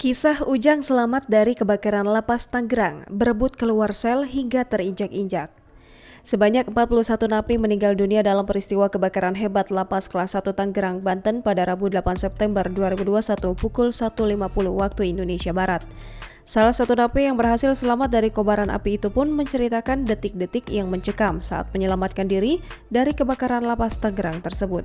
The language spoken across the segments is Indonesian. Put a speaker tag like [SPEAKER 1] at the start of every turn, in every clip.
[SPEAKER 1] Kisah Ujang selamat dari kebakaran lapas Tangerang, berebut keluar sel hingga terinjak-injak. Sebanyak 41 napi meninggal dunia dalam peristiwa kebakaran hebat lapas kelas 1 Tangerang, Banten pada Rabu 8 September 2021 pukul 1.50 waktu Indonesia Barat. Salah satu napi yang berhasil selamat dari kobaran api itu pun menceritakan detik-detik yang mencekam saat menyelamatkan diri dari kebakaran lapas Tangerang tersebut,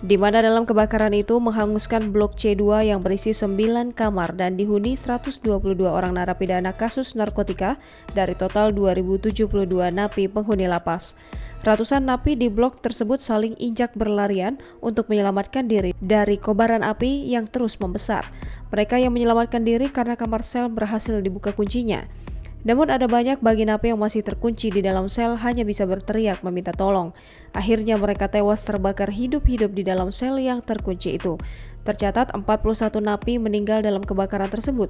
[SPEAKER 1] di mana dalam kebakaran itu menghanguskan blok C2 yang berisi 9 kamar dan dihuni 122 orang narapidana kasus narkotika dari total 2072 napi penghuni lapas. Ratusan napi di blok tersebut saling injak berlarian untuk menyelamatkan diri dari kobaran api yang terus membesar. Mereka yang menyelamatkan diri karena kamar sel berhasil dibuka kuncinya. Namun ada banyak bagi napi yang masih terkunci di dalam sel hanya bisa berteriak meminta tolong. Akhirnya mereka tewas terbakar hidup-hidup di dalam sel yang terkunci itu. Tercatat 41 napi meninggal dalam kebakaran tersebut.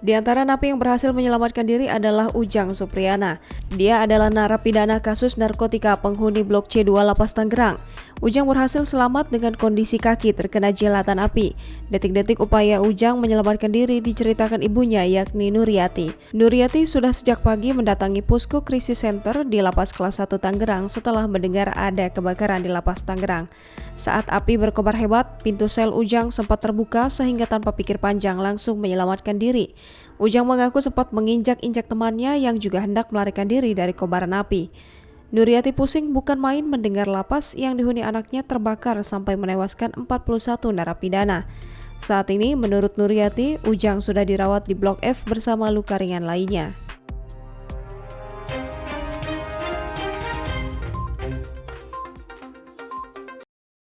[SPEAKER 1] Di antara napi yang berhasil menyelamatkan diri adalah Ujang Supriyana. Dia adalah narapidana kasus narkotika penghuni blok C2 Lapas Tangerang. Ujang berhasil selamat dengan kondisi kaki terkena jilatan api. Detik-detik upaya Ujang menyelamatkan diri diceritakan ibunya, yakni Nuriyati. Nuriyati sudah sejak pagi mendatangi Pusko Krisis Center di Lapas Kelas 1 Tangerang setelah mendengar ada kebakaran di Lapas Tangerang. Saat api berkobar hebat, pintu sel Ujang sempat terbuka sehingga tanpa pikir panjang langsung menyelamatkan diri. Ujang mengaku sempat menginjak-injak temannya yang juga hendak melarikan diri dari kobaran api. Nuriyati pusing bukan main mendengar lapas yang dihuni anaknya terbakar sampai menewaskan 41 narapidana. Saat ini, menurut Nuriyati, Ujang sudah dirawat di Blok F bersama luka ringan lainnya.